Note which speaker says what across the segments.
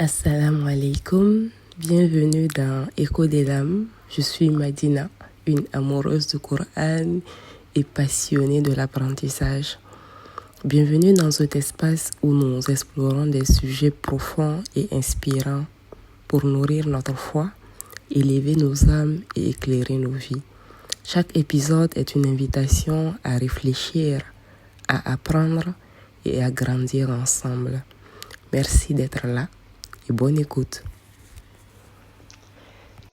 Speaker 1: Assalamu alaikum, bienvenue dans Écho des Dames. Je suis Madina, une amoureuse du Coran et passionnée de l'apprentissage. Bienvenue dans cet espace où nous explorons des sujets profonds et inspirants pour nourrir notre foi, élever nos âmes et éclairer nos vies. Chaque épisode est une invitation à réfléchir, à apprendre et à grandir ensemble. Merci d'être là et bonne écoute.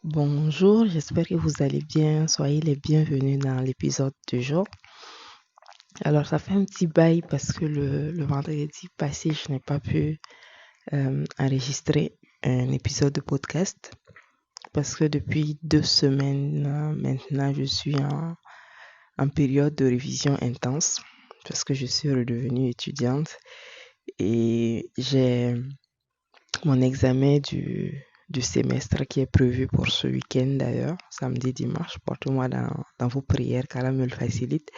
Speaker 1: Bonjour, j'espère que vous allez bien. Soyez les bienvenus dans l'épisode du jour. Alors, ça fait un petit bail parce que le vendredi passé, je n'ai pas pu enregistrer un épisode de podcast parce que depuis 2 semaines maintenant, je suis en période de révision intense parce que je suis redevenue étudiante et j'ai mon examen du semestre qui est prévu pour ce week-end d'ailleurs, samedi, dimanche. Portez-moi dans vos prières car Allah me le facilite.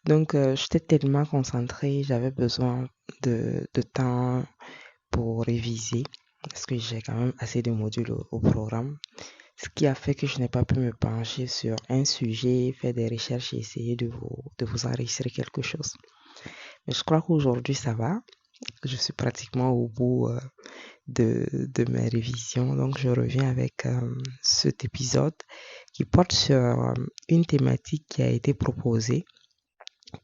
Speaker 1: Donc, j'étais tellement concentrée, j'avais besoin de temps pour réviser parce que j'ai quand même assez de modules au programme. Ce qui a fait que je n'ai pas pu me pencher sur un sujet, faire des recherches et essayer de vous enregistrer quelque chose. Mais je crois qu'aujourd'hui, ça va. Je suis pratiquement au bout de mes révisions. Donc, je reviens avec cet épisode qui porte sur une thématique qui a été proposée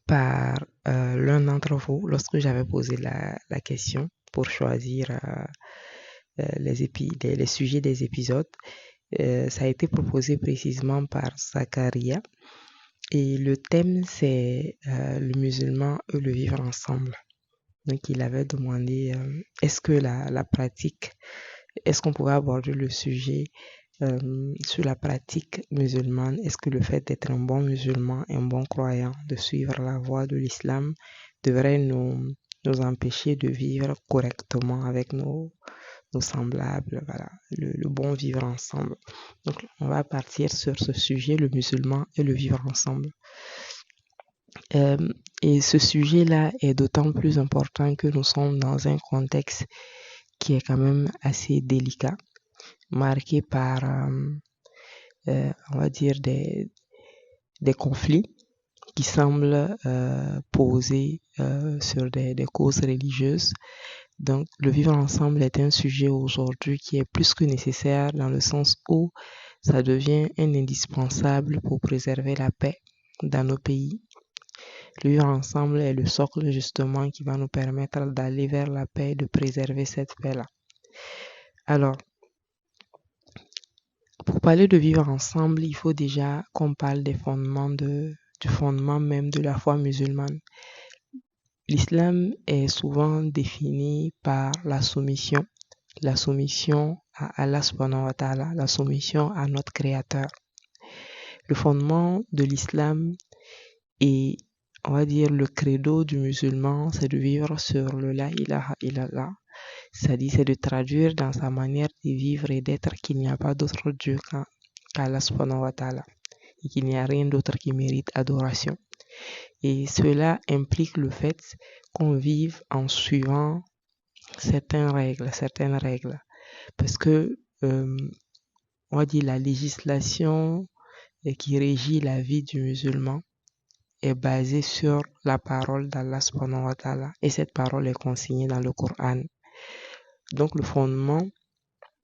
Speaker 1: par l'un d'entre vous lorsque j'avais posé la question pour choisir les sujets des épisodes. Ça a été proposé précisément par Zakaria et le thème c'est le musulman et le vivre ensemble. Donc il avait demandé est-ce que la pratique, est-ce qu'on pouvait aborder le sujet sur la pratique musulmane? Est-ce que le fait d'être un bon musulman, un bon croyant, de suivre la voie de l'islam devrait nous empêcher de vivre correctement avec nos semblables, voilà, le bon vivre ensemble. Donc on va partir sur ce sujet, le musulman et le vivre ensemble. Et ce sujet-là est d'autant plus important que nous sommes dans un contexte qui est quand même assez délicat, marqué par, on va dire, des conflits qui semblent poser sur des causes religieuses. Donc, le vivre ensemble est un sujet aujourd'hui qui est plus que nécessaire dans le sens où ça devient un indispensable pour préserver la paix dans nos pays. Le vivre ensemble est le socle justement qui va nous permettre d'aller vers la paix et de préserver cette paix-là. Alors, pour parler de vivre ensemble, il faut déjà qu'on parle des fondements du fondement même de la foi musulmane. L'islam est souvent défini par la soumission à Allah subhanahu wa ta'ala, la soumission à notre créateur. Le fondement de l'islam est, on va dire, le credo du musulman, c'est de vivre sur le la ilaha illallah. C'est-à-dire, c'est de traduire dans sa manière de vivre et d'être qu'il n'y a pas d'autre Dieu qu'Allah subhanahu wa ta'ala et qu'il n'y a rien d'autre qui mérite adoration. Et cela implique le fait qu'on vive en suivant certaines règles. Parce que, on va dire, la législation qui régit la vie du musulman est basée sur la parole d'Allah subhanahu wa ta'ala. Et cette parole est consignée dans le Coran. Donc, le fondement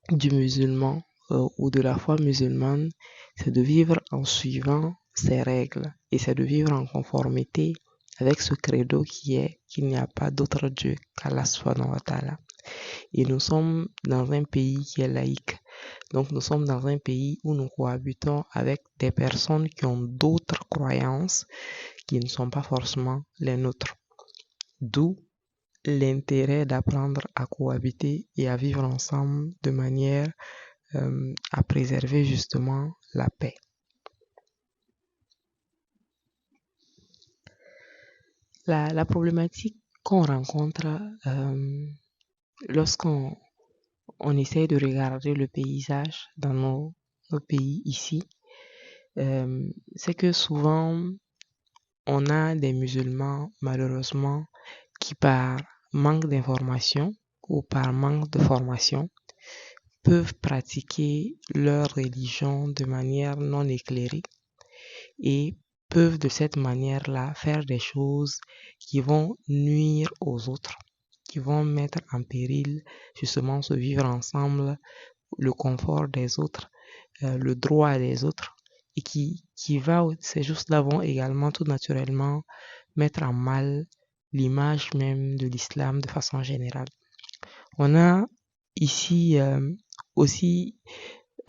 Speaker 1: du musulman ou de la foi musulmane, c'est de vivre en suivant ces règles et c'est de vivre en conformité avec ce credo qui est qu'il n'y a pas d'autre Dieu qu'Allah subhanahu wa ta'ala. Et nous sommes dans un pays qui est laïque. Donc nous sommes dans un pays où nous cohabitons avec des personnes qui ont d'autres croyances qui ne sont pas forcément les nôtres. D'où l'intérêt d'apprendre à cohabiter et à vivre ensemble de manière à préserver justement la paix. La problématique qu'on rencontre lorsqu'on essaie de regarder le paysage dans nos pays ici, c'est que souvent on a des musulmans malheureusement qui par manque d'information ou par manque de formation, peuvent pratiquer leur religion de manière non éclairée et peuvent de cette manière-là faire des choses qui vont nuire aux autres, qui vont mettre en péril justement ce vivre ensemble, le confort des autres, le droit des autres, et ces choses-là vont également tout naturellement mettre en mal l'image même de l'islam de façon générale. On a ici aussi,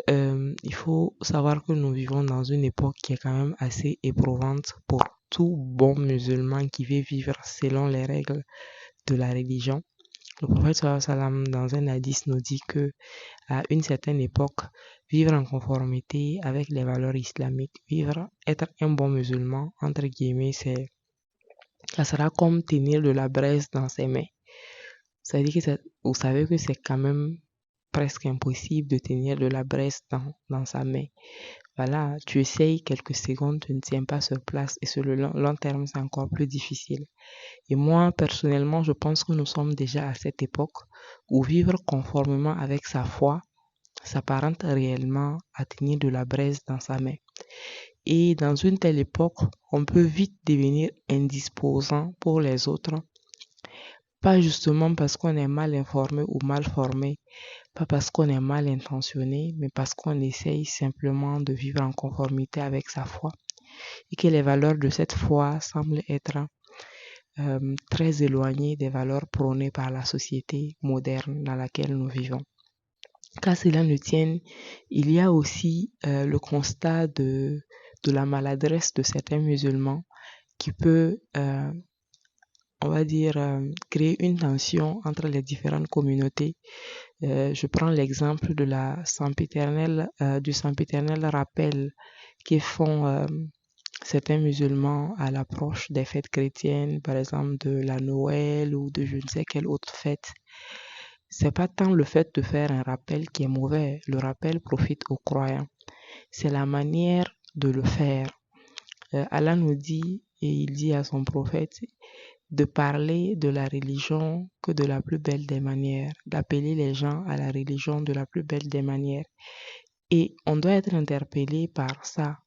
Speaker 1: il faut savoir que nous vivons dans une époque qui est quand même assez éprouvante pour tout bon musulman qui veut vivre selon les règles de la religion. Le prophète sallallahu alayhi wa sallam, dans un hadith, nous dit que à une certaine époque, vivre en conformité avec les valeurs islamiques, être un bon musulman, entre guillemets, ça sera comme tenir de la braise dans ses mains. C'est-à-dire que vous savez que c'est quand même presque impossible de tenir de la braise dans sa main. Voilà, tu essayes quelques secondes, tu ne tiens pas sur place et sur le long terme, c'est encore plus difficile. Et moi, personnellement, je pense que nous sommes déjà à cette époque où vivre conformément avec sa foi s'apparente réellement à tenir de la braise dans sa main. Et dans une telle époque, on peut vite devenir indisposant pour les autres, pas justement parce qu'on est mal informé ou mal formé, pas parce qu'on est mal intentionné, mais parce qu'on essaye simplement de vivre en conformité avec sa foi et que les valeurs de cette foi semblent être très éloignées des valeurs prônées par la société moderne dans laquelle nous vivons. Qu'à cela ne tienne, il y a aussi le constat de la maladresse de certains musulmans qui peut, on va dire, créer une tension entre les différentes communautés. Je prends l'exemple de du sempiternel rappel que font certains musulmans à l'approche des fêtes chrétiennes, par exemple de la Noël ou de je ne sais quelle autre fête. C'est pas tant le fait de faire un rappel qui est mauvais. Le rappel profite aux croyants. C'est la manière de le faire. Allah nous dit, et il dit à son prophète, de parler de la religion que de la plus belle des manières, d'appeler les gens à la religion de la plus belle des manières. Et on doit être interpellé par ça,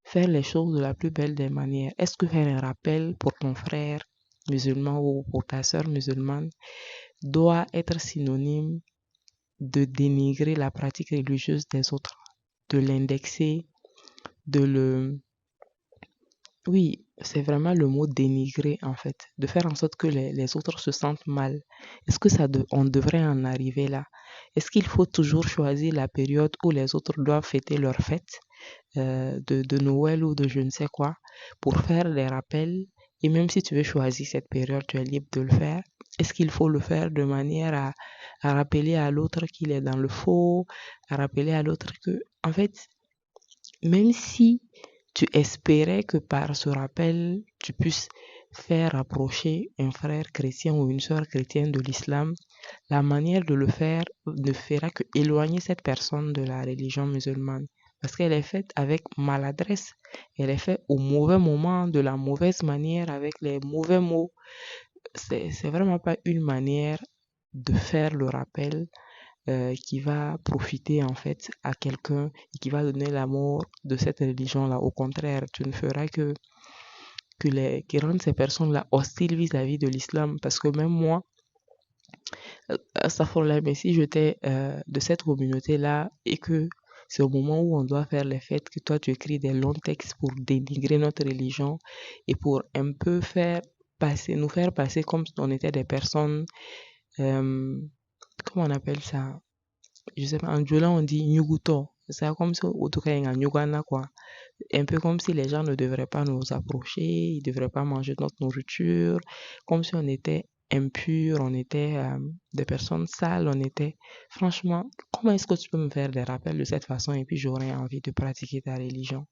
Speaker 1: faire les choses de la plus belle des manières. Est-ce que faire un rappel pour ton frère musulman ou pour ta sœur musulmane doit être synonyme de dénigrer la pratique religieuse des autres, de l'indexer, de le... Oui, c'est vraiment le mot dénigrer en fait, de faire en sorte que les autres se sentent mal. Est-ce que on devrait en arriver là? Est-ce qu'il faut toujours choisir la période où les autres doivent fêter leur fête de Noël ou de je ne sais quoi pour faire des rappels? Et même si tu veux choisir cette période, tu es libre de le faire. Est-ce qu'il faut le faire de manière à rappeler à l'autre qu'il est dans le faux, à rappeler à l'autre que, en fait, même si tu espérais que par ce rappel, tu puisses faire approcher un frère chrétien ou une sœur chrétienne de l'islam, la manière de le faire ne fera que éloigner cette personne de la religion musulmane. Parce qu'elle est faite avec maladresse. Elle est faite au mauvais moment, de la mauvaise manière, avec les mauvais mots. C'est vraiment pas une manière de faire le rappel qui va profiter en fait à quelqu'un et qui va donner l'amour de cette religion-là. Au contraire, tu ne feras que rendre ces personnes-là hostiles vis-à-vis de l'islam. Parce que même moi, astaghfirullah, mais si j'étais de cette communauté-là et que c'est au moment où on doit faire les fêtes que toi tu écris des longs textes pour dénigrer notre religion et pour un peu nous faire passer comme si on était des personnes, comment on appelle ça? Je sais pas, en Djola on dit Nyuguto. C'est comme si au Tokayenga Nyugana quoi. Un peu comme si les gens ne devraient pas nous approcher, ils ne devraient pas manger notre nourriture, comme si on était impurs, on était des personnes sales, on était... Franchement, comment est-ce que tu peux me faire des rappels de cette façon et puis j'aurais envie de pratiquer ta religion?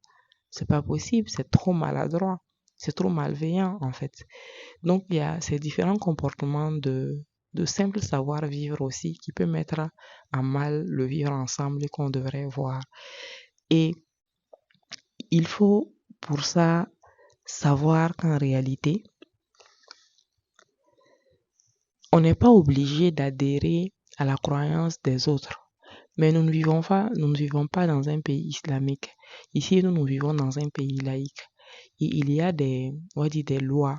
Speaker 1: C'est pas possible, c'est trop maladroit, c'est trop malveillant en fait. Donc il y a ces différents comportements de simple savoir-vivre aussi qui peut mettre à mal le vivre ensemble qu'on devrait voir. Et il faut pour ça savoir qu'en réalité, On n'est pas obligé d'adhérer à la croyance des autres. Mais nous ne vivons pas dans un pays islamique. Ici, nous vivons dans un pays laïque. Et il y a on va dire des lois.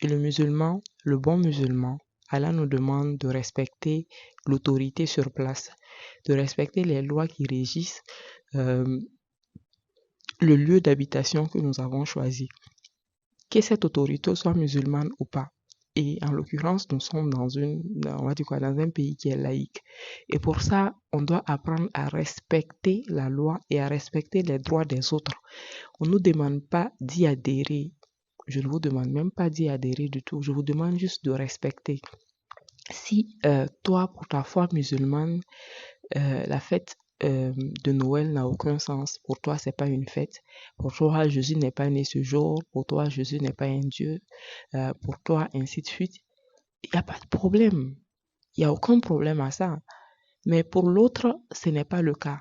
Speaker 1: Et le bon musulman, Allah nous demande de respecter l'autorité sur place, de respecter les lois qui régissent le lieu d'habitation que nous avons choisi. Que cette autorité soit musulmane ou pas. Et en l'occurrence, nous sommes dans un pays qui est laïque. Et pour ça, on doit apprendre à respecter la loi et à respecter les droits des autres. On ne nous demande pas d'y adhérer. Je ne vous demande même pas d'y adhérer du tout. Je vous demande juste de respecter. Si toi, pour ta foi musulmane, la fête de Noël n'a aucun sens. Pour toi, c'est pas une fête. Pour toi, Jésus n'est pas né ce jour. Pour toi, Jésus n'est pas un Dieu. Pour toi, ainsi de suite. Il n'y a pas de problème. Il n'y a aucun problème à ça. Mais pour l'autre, ce n'est pas le cas.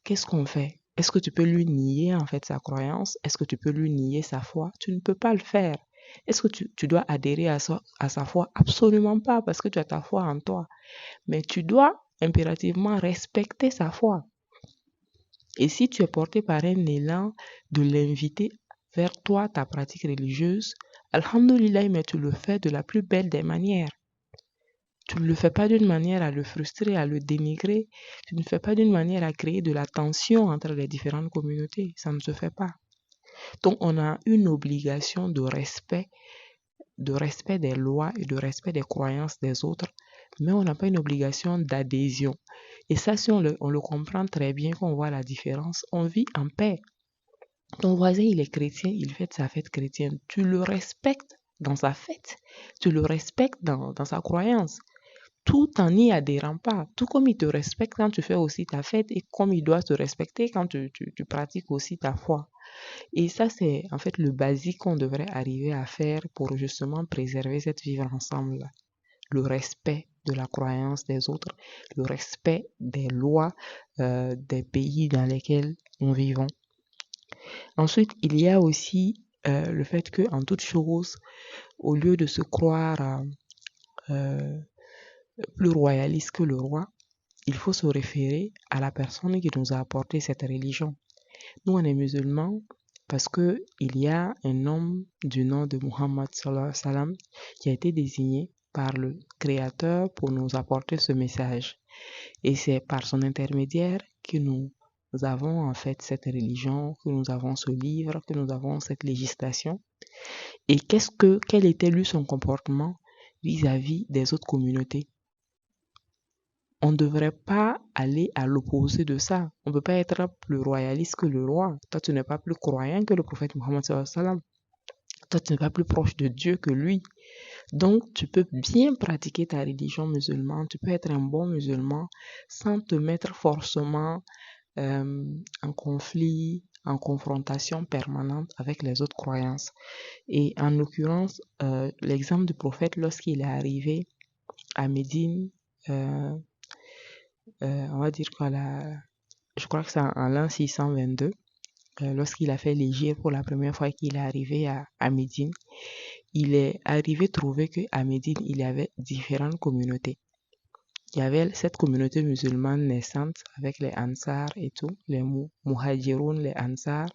Speaker 1: Qu'est-ce qu'on fait? Est-ce que tu peux lui nier en fait sa croyance? Est-ce que tu peux lui nier sa foi? Tu ne peux pas le faire. Est-ce que tu dois adhérer à sa foi? Absolument pas, parce que tu as ta foi en toi. Mais tu dois impérativement respecter sa foi. Et si tu es porté par un élan de l'inviter vers toi, ta pratique religieuse, alhamdoulilah, mais tu le fais de la plus belle des manières. Tu ne le fais pas d'une manière à le frustrer, à le dénigrer. Tu ne le fais pas d'une manière à créer de la tension entre les différentes communautés. Ça ne se fait pas. Donc, on a une obligation de respect des lois et de respect des croyances des autres, mais on n'a pas une obligation d'adhésion. Et ça, si on le comprend très bien, qu'on voit la différence, on vit en paix. Ton voisin, il est chrétien, il fête sa fête chrétienne. Tu le respectes dans sa fête. Tu le respectes dans sa croyance. Tout en n'y adhérant pas. Tout comme il te respecte quand tu fais aussi ta fête et comme il doit te respecter quand tu pratiques aussi ta foi. Et ça, c'est en fait le basique qu'on devrait arriver à faire pour justement préserver cette vivre ensemble-là. Le respect de la croyance des autres, le respect des lois des pays dans lesquels nous vivons. Ensuite, il y a aussi le fait qu'en toute chose, au lieu de se croire plus royaliste que le roi, il faut se référer à la personne qui nous a apporté cette religion. Nous, on est musulmans parce que il y a un homme du nom de Muhammad sallallahu alayhi wa sallam qui a été désigné par le Créateur pour nous apporter ce message. Et c'est par son intermédiaire que nous avons en fait cette religion, que nous avons ce livre, que nous avons cette législation. Et quel était lui son comportement vis-à-vis des autres communautés? On ne devrait pas aller à l'opposé de ça. On ne peut pas être plus royaliste que le roi. Toi, tu n'es pas plus croyant que le prophète Mohammed sallallahu alayhi wa sallam. Toi, tu n'es pas plus proche de Dieu que lui. Donc, tu peux bien pratiquer ta religion musulmane. Tu peux être un bon musulman sans te mettre forcément en conflit, en confrontation permanente avec les autres croyances. Et en l'occurrence, l'exemple du prophète lorsqu'il est arrivé à Médine, on va dire je crois que c'est en l'an 622, lorsqu'il a fait l'hégire pour la première fois qu'il est arrivé à Médine, il est arrivé trouver qu'à Médine, il y avait différentes communautés. Il y avait cette communauté musulmane naissante avec les Ansar et tout, les Muhajiroun, les Ansar.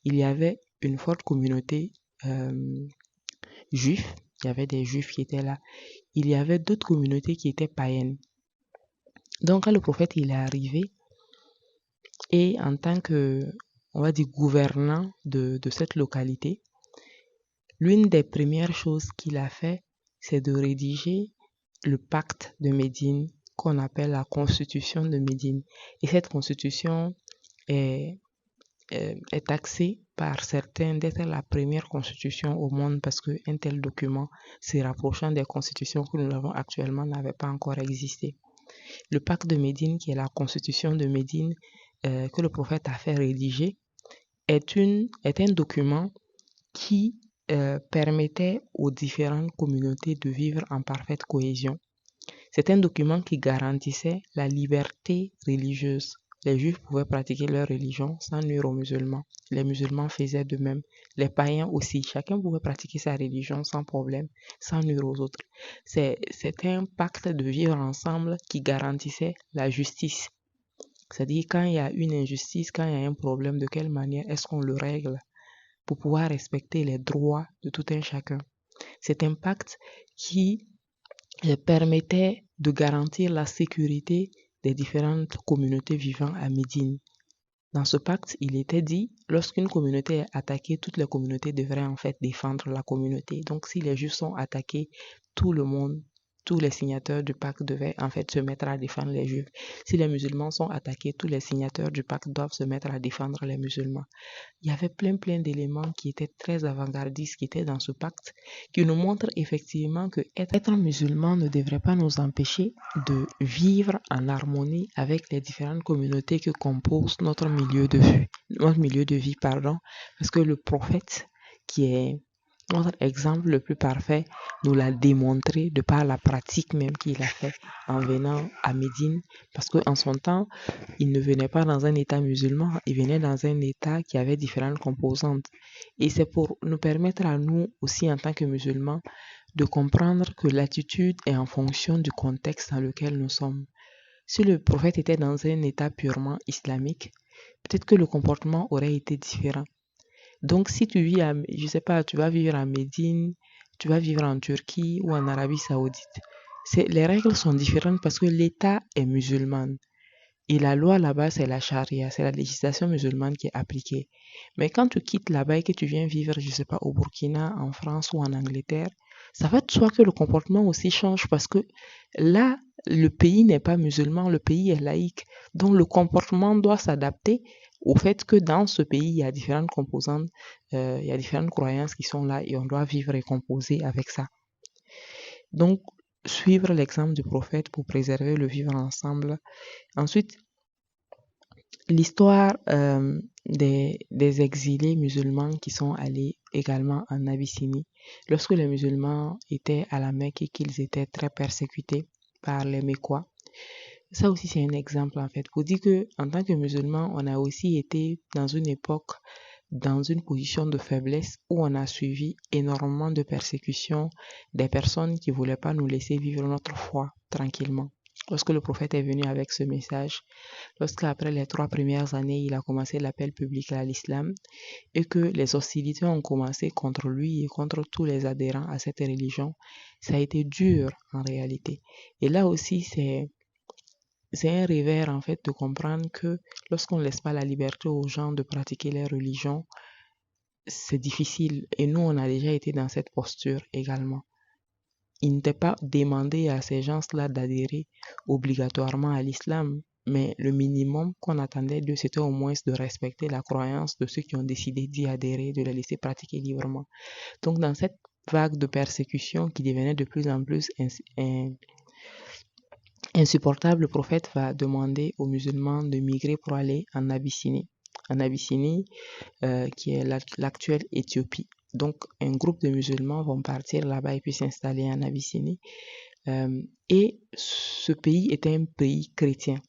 Speaker 1: Il y avait une forte communauté juive, il y avait des juifs qui étaient là. Il y avait d'autres communautés qui étaient païennes. Donc, quand le prophète il est arrivé, et en tant que, on va dire, gouvernant de cette localité, l'une des premières choses qu'il a fait, c'est de rédiger le pacte de Médine qu'on appelle la constitution de Médine. Et cette constitution est taxée par certains d'être la première constitution au monde parce qu'un tel document, se rapprochant des constitutions que nous avons actuellement, n'avait pas encore existé. Le pacte de Médine, qui est la constitution de Médine que le prophète a fait rédiger, est un document qui permettait aux différentes communautés de vivre en parfaite cohésion. C'est un document qui garantissait la liberté religieuse Les juifs pouvaient pratiquer leur religion sans nuire aux musulmans. Les musulmans faisaient de même. Les païens aussi. Chacun pouvait pratiquer sa religion sans problème, sans nuire aux autres. C'était un pacte de vivre ensemble qui garantissait la justice. C'est-à-dire, quand il y a une injustice, quand il y a un problème, de quelle manière est-ce qu'on le règle pour pouvoir respecter les droits de tout un chacun. C'est un pacte qui permettait de garantir la sécurité des différentes communautés vivant à Médine. Dans ce pacte, il était dit, lorsqu'une communauté est attaquée, toutes les communautés devraient en fait défendre la communauté. Donc, si les Juifs sont attaqués, tout le monde, tous les signataires du pacte devaient en fait se mettre à défendre les Juifs. Si les musulmans sont attaqués, tous les signataires du pacte doivent se mettre à défendre les musulmans. Il y avait plein d'éléments qui étaient très avant-gardistes, qui étaient dans ce pacte, qui nous montrent effectivement que être musulman ne devrait pas nous empêcher de vivre en harmonie avec les différentes communautés que composent notre milieu de vie, parce que le prophète, qui est notre exemple le plus parfait, nous l'a démontré de par la pratique même qu'il a fait en venant à Médine, parce qu'en son temps, il ne venait pas dans un état musulman, il venait dans un état qui avait différentes composantes. Et c'est pour nous permettre à nous aussi en tant que musulmans de comprendre que l'attitude est en fonction du contexte dans lequel nous sommes. Si le prophète était dans un état purement islamique, peut-être que le comportement aurait été différent. Donc, si tu vis tu vas vivre à Médine, tu vas vivre en Turquie ou en Arabie Saoudite, les règles sont différentes parce que l'État est musulman. Et la loi là-bas, c'est la charia, c'est la législation musulmane qui est appliquée. Mais quand tu quittes là-bas et que tu viens vivre, je ne sais pas, au Burkina, en France ou en Angleterre, ça va de soi que le comportement aussi change parce que là, le pays n'est pas musulman, le pays est laïque. Donc, le comportement doit s'adapter au fait que dans ce pays, il y a différentes composantes, il y a différentes croyances qui sont là et on doit vivre et composer avec ça. Donc, suivre l'exemple du prophète pour préserver le vivre ensemble. Ensuite, l'histoire des exilés musulmans qui sont allés également en Abyssinie. Lorsque les musulmans étaient à la Mecque et qu'ils étaient très persécutés par les Mécois, ça aussi c'est un exemple en fait pour dire que en tant que musulmans, on a aussi été dans une époque dans une position de faiblesse où on a suivi énormément de persécutions des personnes qui voulaient pas nous laisser vivre notre foi tranquillement. Lorsque le prophète est venu avec ce message, lorsqu'après les 3 premières années, il a commencé l'appel public à l'islam et que les hostilités ont commencé contre lui et contre tous les adhérents à cette religion, ça a été dur en réalité. Et là aussi, c'est un revers en fait de comprendre que lorsqu'on ne laisse pas la liberté aux gens de pratiquer leur religion, c'est difficile. Et nous, on a déjà été dans cette posture également. Il n'était pas demandé à ces gens-là d'adhérer obligatoirement à l'islam, mais le minimum qu'on attendait d'eux, c'était au moins de respecter la croyance de ceux qui ont décidé d'y adhérer, de les laisser pratiquer librement. Donc, dans cette vague de persécution qui devenait de plus en plus insupportable, le prophète va demander aux musulmans de migrer pour aller en Abyssinie. En Abyssinie, qui est l'actuelle Éthiopie. Donc, un groupe de musulmans vont partir là-bas et puis s'installer en Abyssinie. Et ce pays était un pays chrétien.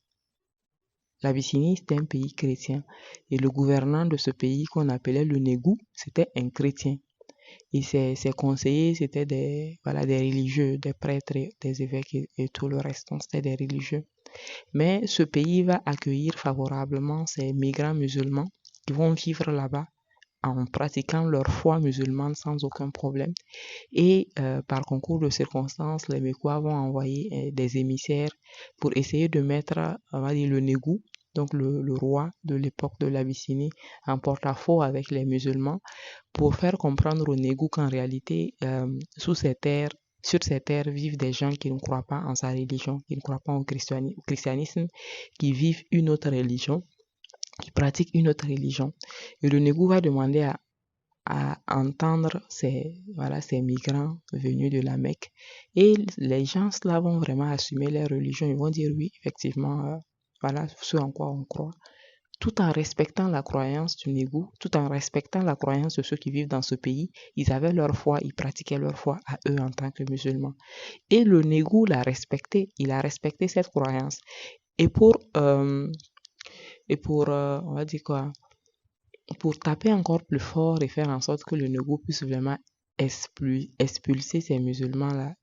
Speaker 1: L'Abyssinie, c'était un pays chrétien. Et le gouvernant de ce pays, qu'on appelait le Négou, c'était un chrétien. Et ses conseillers, c'était des religieux, des prêtres, des évêques et tout le reste. Donc, c'était des religieux. Mais ce pays va accueillir favorablement ces migrants musulmans qui vont vivre là-bas en pratiquant leur foi musulmane sans aucun problème. Et par concours de circonstances, les Mécois vont envoyer des émissaires pour essayer de mettre, on va dire, le Négou, donc le roi de l'époque de l'Abyssinie, en porte-à-faux avec les musulmans pour faire comprendre au Négou qu'en réalité, sur ces terres, vivent des gens qui ne croient pas en sa religion, qui ne croient pas au christianisme, qui vivent une autre religion, qui pratiquent une autre religion. Et le Négou va demander à entendre ces migrants venus de la Mecque. Et les gens là vont vraiment assumer leur religion. Ils vont dire oui, effectivement, voilà ce en quoi on croit, tout en respectant la croyance du Négou, tout en respectant la croyance de ceux qui vivent dans ce pays. Ils avaient leur foi, ils pratiquaient leur foi à eux en tant que musulmans. Et le Négou l'a respecté, il a respecté cette croyance. Et pour Et pour, on va dire quoi, pour taper encore plus fort et faire en sorte que le Nego puisse vraiment expulser ces musulmans-là,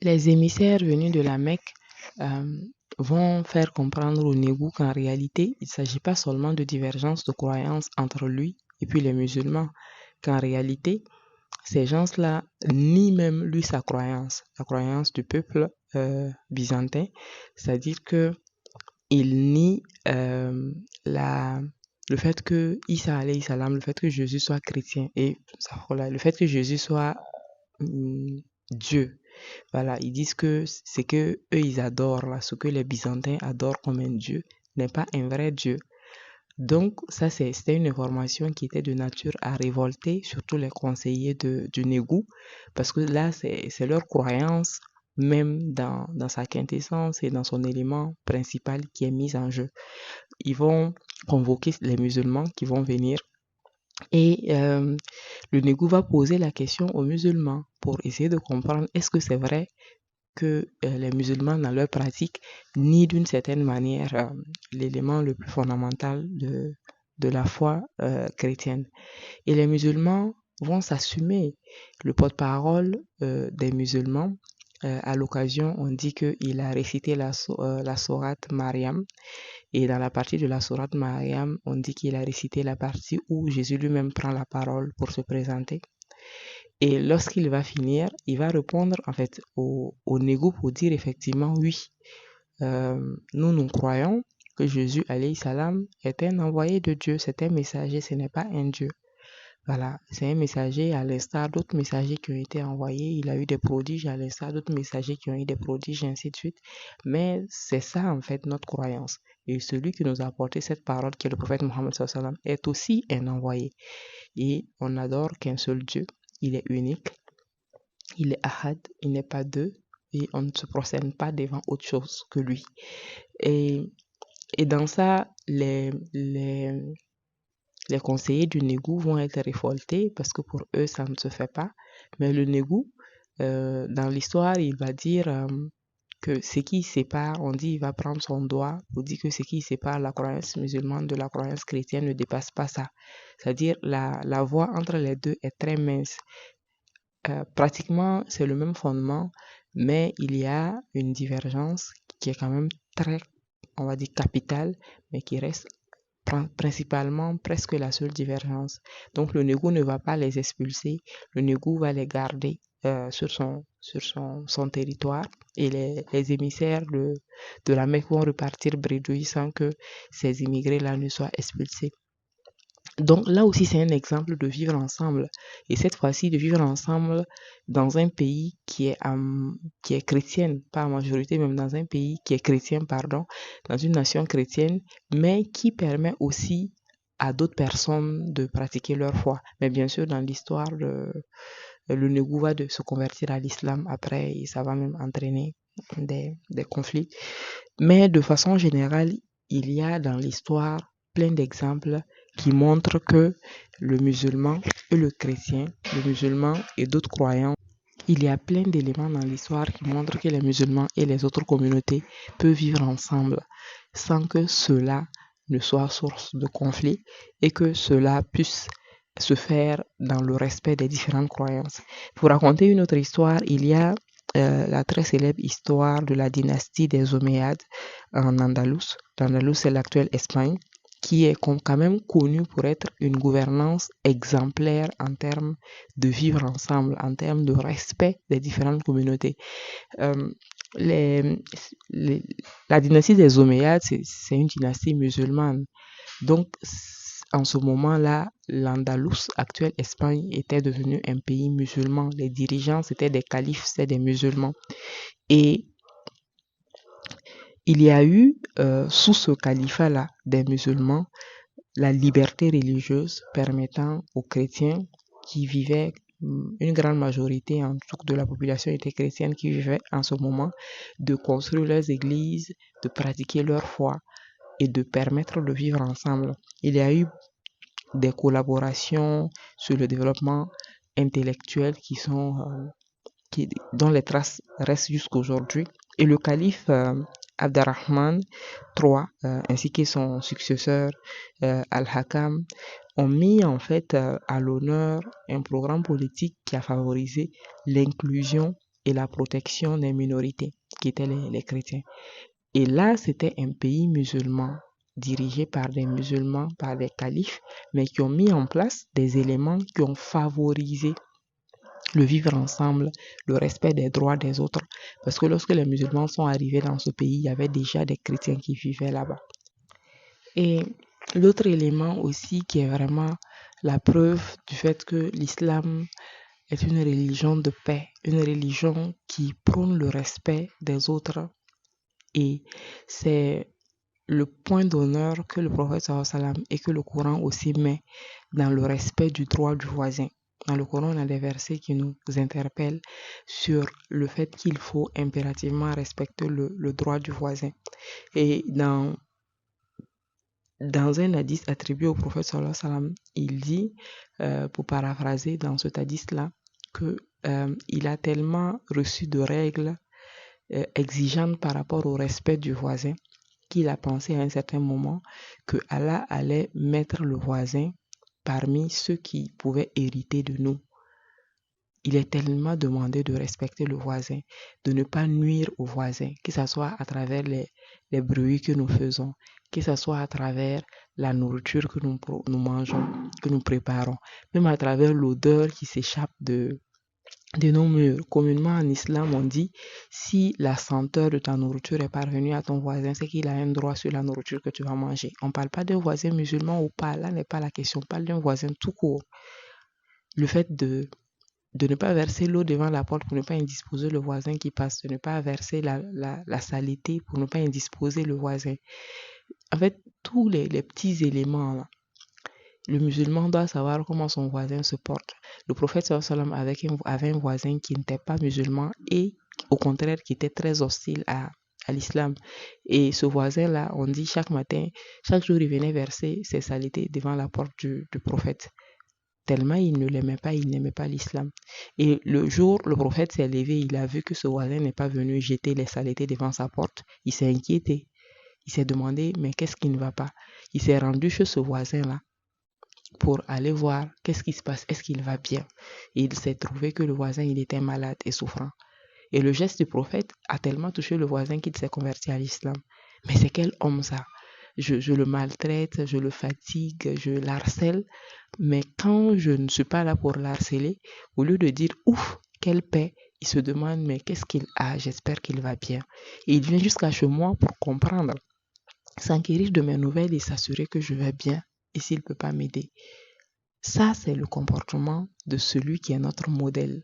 Speaker 1: les émissaires venus de la Mecque euh, vont faire comprendre au Nego qu'en réalité, il ne s'agit pas seulement de divergence de croyances entre lui et puis les musulmans, qu'en réalité, ces gens-là nient même lui sa croyance, la croyance du peuple byzantin, c'est-à-dire que il nie le fait que Isa alayhi salam, le fait que Jésus soit chrétien et le fait que Jésus soit Dieu. Voilà, ils disent que c'est que eux ils adorent là, ce que les Byzantins adorent comme un Dieu n'est pas un vrai Dieu. Donc ça c'était une information qui était de nature à révolter surtout les conseillers du Nego parce que là c'est leur croyance même dans sa quintessence et dans son élément principal qui est mis en jeu. Ils vont convoquer les musulmans qui vont venir et le Nego va poser la question aux musulmans pour essayer de comprendre est-ce que c'est vrai que les musulmans dans leur pratique nient d'une certaine manière l'élément le plus fondamental de la foi chrétienne. Et les musulmans vont s'assumer. Le porte-parole des musulmans, à l'occasion, on dit qu'il a récité la sourate Mariam. Et dans la partie de la sourate Mariam, on dit qu'il a récité la partie où Jésus lui-même prend la parole pour se présenter. Et lorsqu'il va finir, il va répondre en fait au Nego pour dire effectivement oui, nous croyons que Jésus alayhi salam est un envoyé de Dieu, c'est un messager, ce n'est pas un Dieu. Voilà, c'est un messager à l'instar d'autres messagers qui ont été envoyés. Il a eu des prodiges à l'instar d'autres messagers qui ont eu des prodiges, et ainsi de suite. Mais c'est ça en fait notre croyance. Et celui qui nous a apporté cette parole, qui est le prophète Mohammed sallallahu alayhi wa sallam, est aussi un envoyé. Et on n'adore qu'un seul Dieu. Il est unique, il est ahad, il n'est pas deux, et on ne se procède pas devant autre chose que lui. Et dans ça, les conseillers du Nego vont être révoltés parce que pour eux, ça ne se fait pas. Mais le Nego, dans l'histoire, il va dire que ce qui sépare, on dit, il va prendre son doigt pour dire que ce qui sépare la croyance musulmane de la croyance chrétienne ne dépasse pas ça. C'est-à-dire la voie entre les deux est très mince. Pratiquement, c'est le même fondement, mais il y a une divergence qui est quand même très, on va dire, capitale, mais qui reste principalement presque la seule divergence. Donc le Nego ne va pas les expulser, le Nego va les garder sur son territoire et les émissaires de la Mecque vont repartir bredouilles sans que ces immigrés-là ne soient expulsés. Donc là aussi, c'est un exemple de vivre ensemble. Et cette fois-ci, de vivre ensemble dans un pays qui est chrétienne, pas en majorité, même dans un pays qui est chrétien, pardon, dans une nation chrétienne, mais qui permet aussi à d'autres personnes de pratiquer leur foi. Mais bien sûr, dans l'histoire, le Nego va de se convertir à l'islam après et ça va même entraîner des conflits. Mais de façon générale, il y a dans l'histoire plein d'exemples qui montrent que le musulman et le chrétien, le musulman et d'autres croyants, il y a plein d'éléments dans l'histoire qui montrent que les musulmans et les autres communautés peuvent vivre ensemble sans que cela ne soit source de conflit et que cela puisse se faire dans le respect des différentes croyances. Pour raconter une autre histoire, il y a la très célèbre histoire de la dynastie des Omeyyades en Andalous. L'Andalous, c'est l'actuelle Espagne, qui est quand même connue pour être une gouvernance exemplaire en termes de vivre ensemble, en termes de respect des différentes communautés. La dynastie des Omeyyades, c'est une dynastie musulmane. Donc, en ce moment-là, l'Andalous, actuelle Espagne, était devenu un pays musulman. Les dirigeants, c'était des califes, c'était des musulmans. Et il y a eu, sous ce califat-là des musulmans, la liberté religieuse permettant aux chrétiens qui vivaient, une grande majorité en tout de la population était chrétienne qui vivait en ce moment, de construire leurs églises, de pratiquer leur foi et de permettre de vivre ensemble. Il y a eu des collaborations sur le développement intellectuel dont les traces restent jusqu'aujourd'hui. Et le calife Abderrahman III, ainsi que son successeur Al-Hakam, ont mis en fait à l'honneur un programme politique qui a favorisé l'inclusion et la protection des minorités, qui étaient les chrétiens. Et là, c'était un pays musulman, dirigé par des musulmans, par des califes, mais qui ont mis en place des éléments qui ont favorisé le vivre ensemble, le respect des droits des autres. Parce que lorsque les musulmans sont arrivés dans ce pays, il y avait déjà des chrétiens qui vivaient là-bas. Et l'autre élément aussi qui est vraiment la preuve du fait que l'islam est une religion de paix, une religion qui prône le respect des autres. Et c'est le point d'honneur que le prophète sallallahu alayhi wa sallam et que le Coran aussi met dans le respect du droit du voisin. Dans le Coran, on a des versets qui nous interpellent sur le fait qu'il faut impérativement respecter le droit du voisin. Et dans un hadith attribué au prophète sallallahu alayhi wa sallam, il dit, pour paraphraser dans cet hadith-là, qu'il a tellement reçu de règles exigeantes par rapport au respect du voisin qu'il a pensé à un certain moment que Allah allait mettre le voisin parmi ceux qui pouvaient hériter de nous. Il est tellement demandé de respecter le voisin, de ne pas nuire au voisin, que ce soit à travers les bruits que nous faisons, que ce soit à travers la nourriture que nous mangeons, que nous préparons, même à travers l'odeur qui s'échappe de nos murs. Communément en islam, on dit, si la senteur de ta nourriture est parvenue à ton voisin, c'est qu'il a un droit sur la nourriture que tu vas manger. On ne parle pas d'un voisin musulman ou pas, là n'est pas la question, on parle d'un voisin tout court. Le fait de ne pas verser l'eau devant la porte pour ne pas indisposer le voisin qui passe, de ne pas verser la saleté pour ne pas indisposer le voisin. En fait, tous les petits éléments là, le musulman doit savoir comment son voisin se porte. Le prophète sallallahu alayhi wa sallam avait un voisin qui n'était pas musulman et au contraire qui était très hostile à l'islam. Et ce voisin-là, on dit chaque matin, chaque jour il venait verser ses saletés devant la porte du prophète. Tellement il ne l'aimait pas, il n'aimait pas l'islam. Et le jour, le prophète s'est levé, il a vu que ce voisin n'est pas venu jeter les saletés devant sa porte. Il s'est inquiété. Il s'est demandé, mais qu'est-ce qui ne va pas? Il s'est rendu chez ce voisin-là pour aller voir qu'est-ce qui se passe, est-ce qu'il va bien. Et il s'est trouvé que le voisin, il était malade et souffrant. Et le geste du prophète a tellement touché le voisin qu'il s'est converti à l'islam. Mais c'est quel homme ça? Je le maltraite, je le fatigue, je l'harcèle. Mais quand je ne suis pas là pour l'harceler, au lieu de dire ouf, quelle paix, il se demande mais qu'est-ce qu'il a? J'espère qu'il va bien. Et il vient jusqu'à chez moi pour comprendre, s'enquérir de mes nouvelles et s'assurer que je vais bien. Et s'il ne peut pas m'aider. Ça, c'est le comportement de celui qui est notre modèle.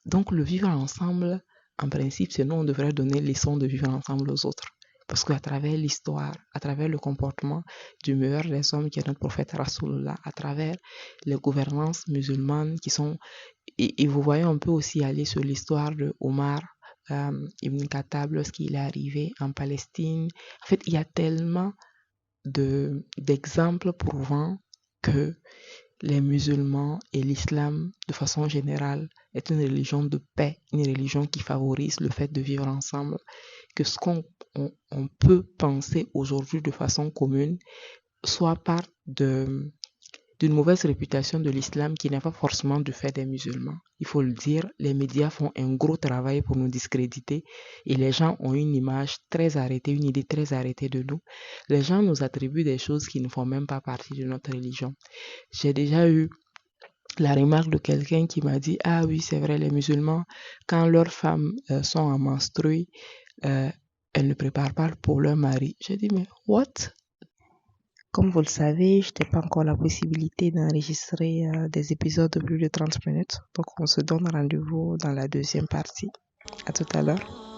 Speaker 1: Donc, le vivre ensemble, en principe, c'est nous, on devrait donner les leçons de vivre ensemble aux autres. Parce qu'à travers l'histoire, à travers le comportement du meilleur des hommes qui est notre prophète Rasulullah, à travers les gouvernances musulmanes qui sont... Et vous voyez, on peut aussi aller sur l'histoire de Omar Ibn Khattab lorsqu'il est arrivé en Palestine. En fait, il y a tellement d'exemples prouvant que les musulmans et l'islam, de façon générale, est une religion de paix, une religion qui favorise le fait de vivre ensemble, que ce qu'on peut penser aujourd'hui de façon commune soit part d'une mauvaise réputation de l'islam qui n'est pas forcément du fait des musulmans. Il faut le dire, les médias font un gros travail pour nous discréditer et les gens ont une image très arrêtée, une idée très arrêtée de nous. Les gens nous attribuent des choses qui ne font même pas partie de notre religion. J'ai déjà eu la remarque de quelqu'un qui m'a dit « Ah oui, c'est vrai, les musulmans, quand leurs femmes sont en menstrues, elles ne préparent pas pour leur mari. » J'ai dit « Mais what ?» Comme vous le savez, je n'ai pas encore la possibilité d'enregistrer des épisodes de plus de 30 minutes. Donc, on se donne rendez-vous dans la deuxième partie. À tout à l'heure.